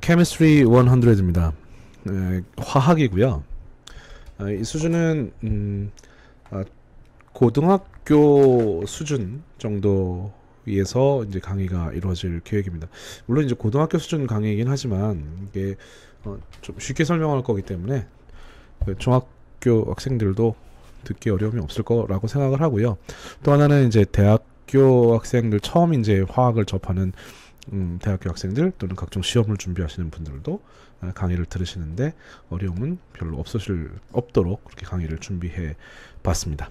Chemistry 100입니다. 화학이고요. 이 수준은 고등학교 수준 정도에서 이제 강의가 이루어질 계획입니다. 물론 이제 고등학교 수준 강의이긴 하지만 이게 좀 쉽게 설명할 거기 때문에 중학교 학생들도 듣기 어려움이 없을 거라고 생각을 하고요. 또 하나는 이제 대학교 학생들 처음 이제 화학을 접하는 대학교 학생들 또는 각종 시험을 준비하시는 분들도 강의를 들으시는데 어려움은 별로 없도록 그렇게 강의를 준비해 봤습니다.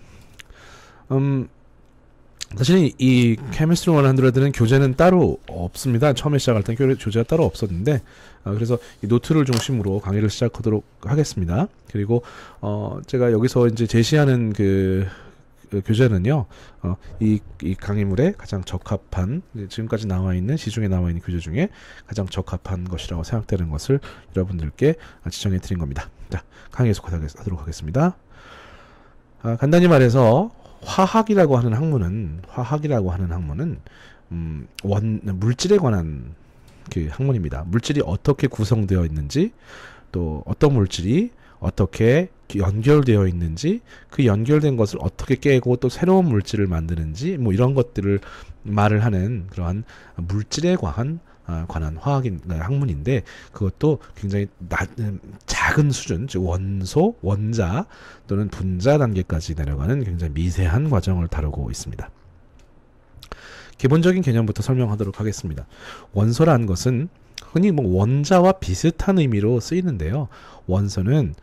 사실 이 Chemistry 100는 교재는 따로 없습니다. 처음에 시작할 땐 교재가 따로 없었는데 그래서 이 노트를 중심으로 강의를 시작하도록 하겠습니다. 그리고 제가 여기서 이제 제시하는 그 교재는요, 이 강의물에 가장 적합한, 지금까지 나와 있는, 시중에 나와 있는 교재 중에 가장 적합한 것이라고 생각되는 것을 여러분들께 지정해 드린 겁니다. 자, 강의 계속하도록 하겠습니다. 간단히 말해서 화학이라고 하는 학문은 물질에 관한 그 학문입니다. 물질이 어떻게 구성되어 있는지, 또 어떤 물질이 어떻게 연결되어 있는지, 그 연결된 것을 어떻게 깨고 또 새로운 물질을 만드는지, 뭐 이런 것들을 말을 하는 그러한 물질에 관한 학문인데, 그것도 굉장히 작은 수준, 즉 원소, 원자 또는 분자 단계까지 내려가는 굉장히 미세한 과정을 다루고 있습니다. 기본적인 개념부터 설명하도록 하겠습니다. 원소라는 것은 흔히 뭐 원자와 비슷한 의미로 쓰이는데요. 원소는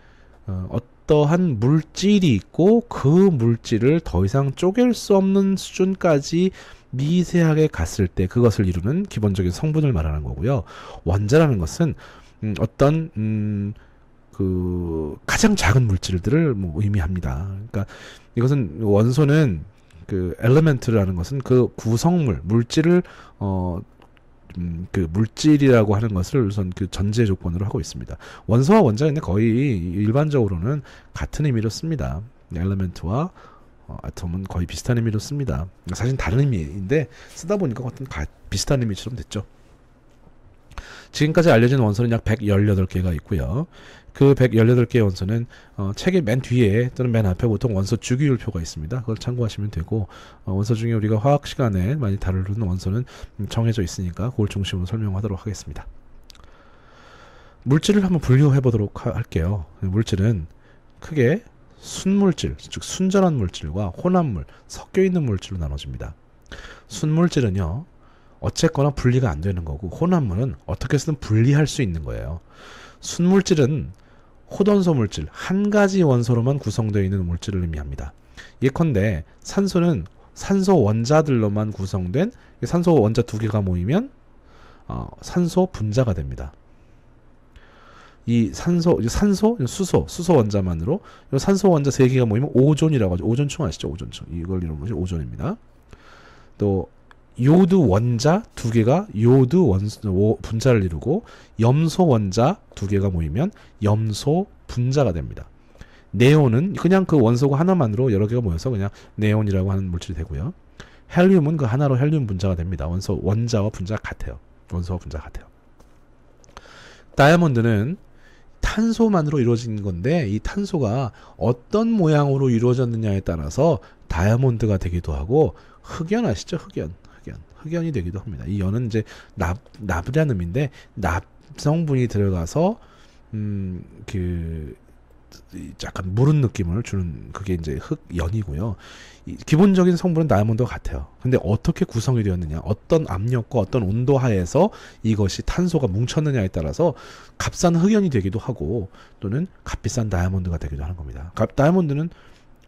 어떠한 물질이 있고 그 물질을 더 이상 쪼갤 수 없는 수준까지 미세하게 갔을 때 그것을 이루는 기본적인 성분을 말하는 거고요. 원자라는 것은 어떤 그 가장 작은 물질들을 뭐 의미합니다. 그러니까 이것은 원소는 그 엘리멘트라는 것은 그 구성물, 물질을 그 물질이라고 하는 것을 우선 그 전제 조건으로 하고 있습니다. 원소와 원자는 거의 일반적으로는 같은 의미로 씁니다. 엘리멘트와 아톰은 거의 비슷한 의미로 씁니다. 사실 다른 의미인데 쓰다 보니까 어떤 비슷한 의미처럼 됐죠. 지금까지 알려진 원소는 약 118개가 있고요. 그 118개의 원소는 책의 맨 뒤에 또는 맨 앞에 보통 원소 주기율표가 있습니다. 그걸 참고하시면 되고, 원소 중에 우리가 화학 시간에 많이 다루는 원소는 정해져 있으니까 그걸 중심으로 설명하도록 하겠습니다. 물질을 한번 분류해 보도록 할게요. 물질은 크게 순물질, 즉 순전한 물질과 혼합물, 섞여 있는 물질로 나눠집니다. 순물질은요, 어쨌거나 분리가 안 되는 거고, 혼합물은 어떻게 해서든 분리할 수 있는 거예요. 순물질은 호돈소 물질, 한 가지 원소로만 구성되어 있는 물질을 의미합니다. 예컨대 산소는 산소 원자들로만 구성된, 산소 원자 2개가 모이면 산소 분자가 됩니다. 이 산소, 수소 원자만으로 산소 원자 3개가 모이면 오존이라고 하죠. 오존층 아시죠? 오존층. 이걸 이루는 것이 오존입니다. 또 요드 원자 2개가 요드 분자를 이루고, 염소 원자 2개가 모이면 염소 분자가 됩니다. 네온은 그냥 그 원소가 하나만으로 여러 개가 모여서 그냥 네온이라고 하는 물질이 되고요. 헬륨은 그 하나로 헬륨 분자가 됩니다. 원자와 분자가 같아요. 원소와 분자가 같아요. 다이아몬드는 탄소만으로 이루어진 건데, 이 탄소가 어떤 모양으로 이루어졌느냐에 따라서 다이아몬드가 되기도 하고, 흑연 아시죠? 흑연이 되기도 합니다. 이 연은 이제 납이라는 의미인데, 납 성분이 들어가서 그 약간 무른 느낌을 주는 그게 이제 흑연이고요. 기본적인 성분은 다이아몬드와 같아요. 근데 어떻게 구성이 되었느냐, 어떤 압력과 어떤 온도 하에서 이것이 탄소가 뭉쳤느냐에 따라서 값싼 흑연이 되기도 하고, 또는 값비싼 다이아몬드가 되기도 하는 겁니다. 다이아몬드는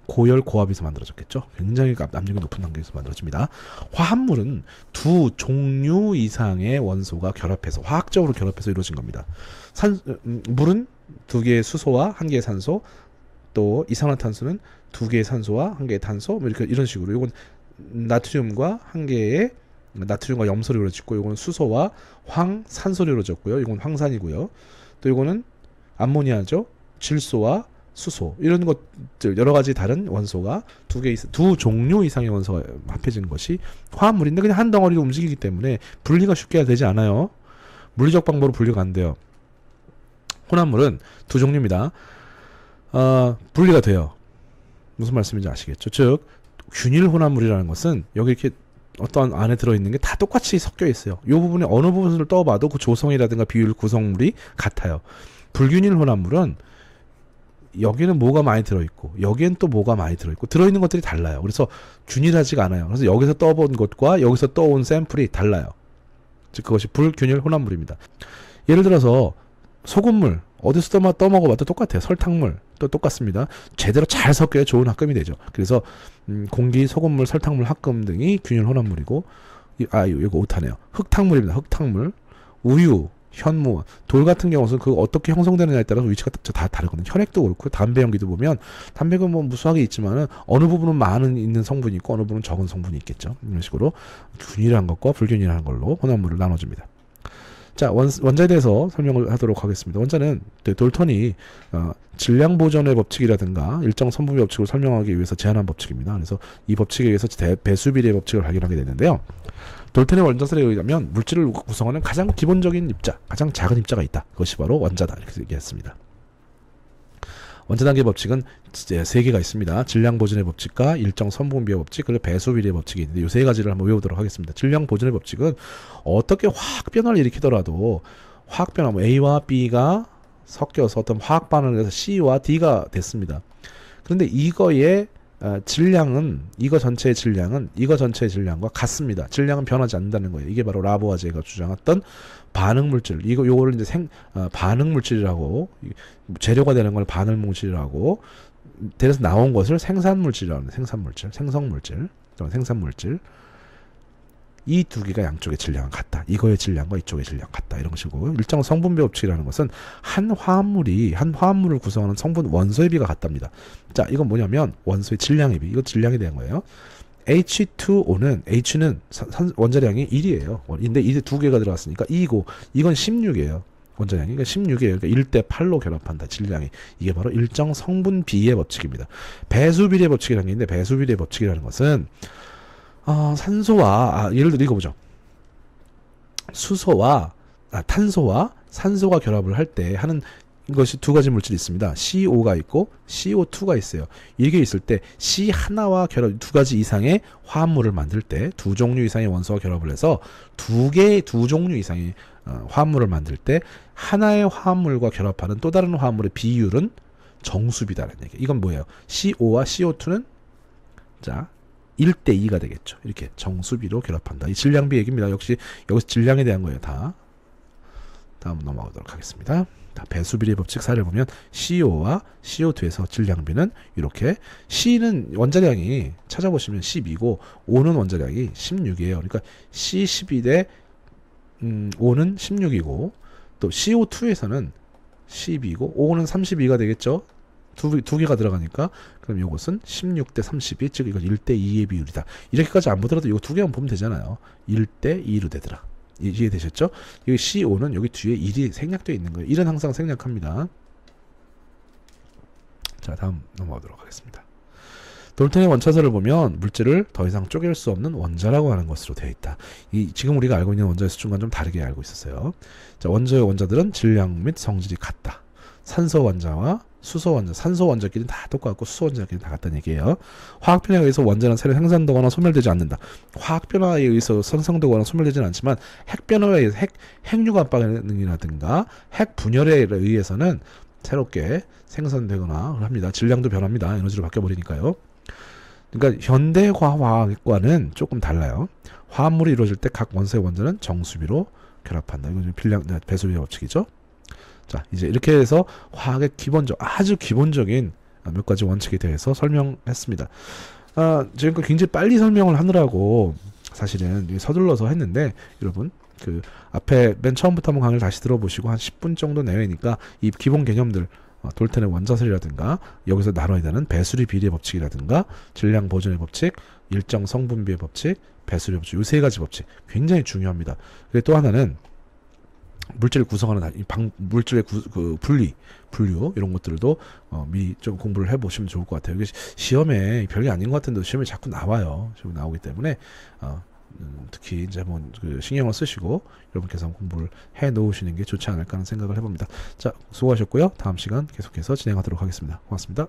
고열 고압에서 만들어졌겠죠. 굉장히 압력이 높은 단계에서 만들어집니다. 화합물은 2 종류 이상의 원소가 결합해서, 화학적으로 결합해서 이루어진 겁니다. 물은 2개의 수소와 1개의 산소, 또 이산화탄소는 2개의 산소와 1개의 탄소, 뭐 이런 식으로. 이건 나트륨과 1개의 나트륨과 염소로 이루어졌고, 이건 수소와 산소로 이루어졌고요. 이건 황산이고요. 또 이거는 암모니아죠. 질소와 수소, 이런 것들 여러 가지 다른 원소가 2 종류 이상의 원소가 합해진 것이 화합물인데, 그냥 한 덩어리로 움직이기 때문에 분리가 쉽게 되지 않아요. 물리적 방법으로 분류가 안 돼요. 혼합물은 두 종류입니다. 분리가 돼요. 무슨 말씀인지 아시겠죠? 즉 균일 혼합물이라는 것은 여기 이렇게 어떤 안에 들어있는 게 다 똑같이 섞여 있어요. 이 부분에 어느 부분을 떠봐도 그 조성이라든가 비율 구성물이 같아요. 불균일 혼합물은 여기는 뭐가 많이 들어있고 여기엔 또 뭐가 많이 들어있고 들어있는 것들이 달라요. 그래서 균일하지가 않아요. 그래서 여기서 떠본 것과 여기서 떠온 샘플이 달라요. 즉 그것이 불균일 혼합물입니다. 예를 들어서 소금물 어디서 떠먹어봐도 똑같아요. 설탕물 또 똑같습니다. 제대로 잘 섞여야 좋은 합금이 되죠. 그래서 공기, 소금물, 설탕물, 합금 등이 균일 혼합물이고 이거 오타네요. 흙탕물입니다. 흙탕물, 우유, 현무, 돌 같은 경우는 그 어떻게 형성되느냐에 따라서 위치가 다 다르거든요. 혈액도 그렇고 담배 연기도 보면 담배가 뭐 무수하게 있지만은 어느 부분은 많은 있는 성분이 있고 어느 부분은 적은 성분이 있겠죠. 이런 식으로 균일한 것과 불균일한 걸로 혼합물을 나눠줍니다. 자, 원자에 대해서 설명을 하도록 하겠습니다. 원자는 돌턴이 질량 보존의 법칙이라든가 일정 선분비 법칙을 설명하기 위해서 제안한 법칙입니다. 그래서 이 법칙에 의해서 배수 비례 법칙을 발견하게 되는데요. 돌턴의 원자설에 의하면 물질을 구성하는 가장 기본적인 입자, 가장 작은 입자가 있다. 그것이 바로 원자다. 이렇게 얘기했습니다. 원자 단계 법칙은 이제 세 개가 있습니다. 질량 보존의 법칙과 일정 선분비의 법칙, 그리고 배수 비례 법칙이 있는데 이 세 가지를 한번 외우도록 하겠습니다. 질량 보존의 법칙은 어떻게 화학 변화를 일으키더라도 화학 변화, 뭐 A와 B가 섞여서 어떤 화학 반응을 해서 C와 D가 됐습니다. 그런데 이거의 질량은 이거 전체의 질량과 같습니다. 질량은 변하지 않는다는 거예요. 이게 바로 라보아제가 주장했던 반응 물질. 요거를 이제 반응 물질이라고, 재료가 되는 걸 반응 물질이라고, 그래서 나온 것을 생산 물질이라고 합니다. 생성 물질. 이 두 개가 양쪽의 질량은 같다. 이거의 질량과 이쪽의 질량 같다. 이런 것이고, 일정 성분비 법칙이라는 것은 한 화합물을 구성하는 성분 원소의 비가 같답니다. 자, 이건 뭐냐면 원소의 질량의 비. 이거 질량에 대한 거예요. H2O는 H는 원자량이 1이에요. 근데 이제 두 개가 들어갔으니까 2고 이건 16이에요. 원자량이. 그러니까 16이에요. 그러니까 1대 8로 결합한다. 질량이. 이게 바로 일정 성분 비의 법칙입니다. 배수 비례 법칙이라는 게 있는데 배수 비례 법칙이라는 것은 산소와 예를 들어 읽어보죠. 탄소와 산소가 결합을 할 때 하는 것이 두 가지 물질이 있습니다. CO가 있고 CO2가 있어요. 이게 있을 때 C 하나와 두 가지 이상의 화합물을 만들 때 두 종류 이상의 원소와 결합을 해서 두 종류 이상의 화합물을 만들 때 하나의 화합물과 결합하는 또 다른 화합물의 비율은 정수비다라는 얘기. 이건 뭐예요? CO와 CO2는 1대2가 되겠죠. 이렇게 정수비로 결합한다. 이 질량비 얘기입니다. 역시 여기서 질량에 대한 거예요. 다음 넘어가도록 하겠습니다. 배수비례 법칙 사례를 보면 CO와 CO2에서 질량비는 이렇게 C는 원자량이 찾아보시면 12고 O는 원자량이 16이에요. 그러니까 C12 대 O는 16이고 또 CO2에서는 12고 O는 32가 되겠죠. 두 개가 들어가니까 그럼 이것은 16대 32, 즉 이건 1대2의 비율이다. 이렇게까지 안 보더라도 이거 두 개만 보면 되잖아요. 1대2로 되더라. 이해되셨죠? 여기 CO는 여기 뒤에 1이 생략되어 있는 거예요. 1은 항상 생략합니다. 자, 다음 넘어가도록 하겠습니다. 돌턴의 원차설을 보면 물질을 더 이상 쪼갤 수 없는 원자라고 하는 것으로 되어 있다. 지금 우리가 알고 있는 원자의 수준과는 좀 다르게 알고 있었어요. 자, 원자들은 질량 및 성질이 같다. 산소 원자와 수소 원자, 산소 원자끼리는 다 똑같고 수소 원자끼리는 다 같다는 얘기예요. 화학 변화에 의해서 원자는 새로 생산되거나 소멸되지 않는다. 화학 변화에 의해서 생성되거나 소멸되지는 않지만 핵 변화에 의해서 핵융합 반응이라든가 핵 분열에 의해서는 새롭게 생산되거나 합니다. 질량도 변합니다. 에너지로 바뀌어버리니까요. 그러니까 현대 화학과는 조금 달라요. 화합물이 이루어질 때 각 원소의 원자는 정수비로 결합한다. 이건 배수비례 법칙이죠. 자, 이제 이렇게 해서 화학의 아주 기본적인 몇 가지 원칙에 대해서 설명했습니다. 지금까지 굉장히 빨리 설명을 하느라고 사실은 서둘러서 했는데 여러분 그 앞에 맨 처음부터 한번 강의를 다시 들어보시고 한 10분 정도 내외니까 이 기본 개념들 돌턴의 원자설이라든가 여기서 나눠야 되는 배수리 비례 법칙이라든가 질량 보존의 법칙, 일정 성분비의 법칙, 배수리 법칙 이 세 가지 법칙 굉장히 중요합니다. 그리고 또 하나는 물질을 구성하는 물질의 분류 이런 것들도 미리 좀 공부를 해보시면 좋을 것 같아요. 이게 시험에 별게 아닌 것 같은데 시험에 자꾸 나와요. 시험에 나오기 때문에 특히 이제 한번 그 신경을 쓰시고 여러분께서 한번 공부를 해 놓으시는 게 좋지 않을까 하는 생각을 해봅니다. 자, 수고하셨고요. 다음 시간 계속해서 진행하도록 하겠습니다. 고맙습니다.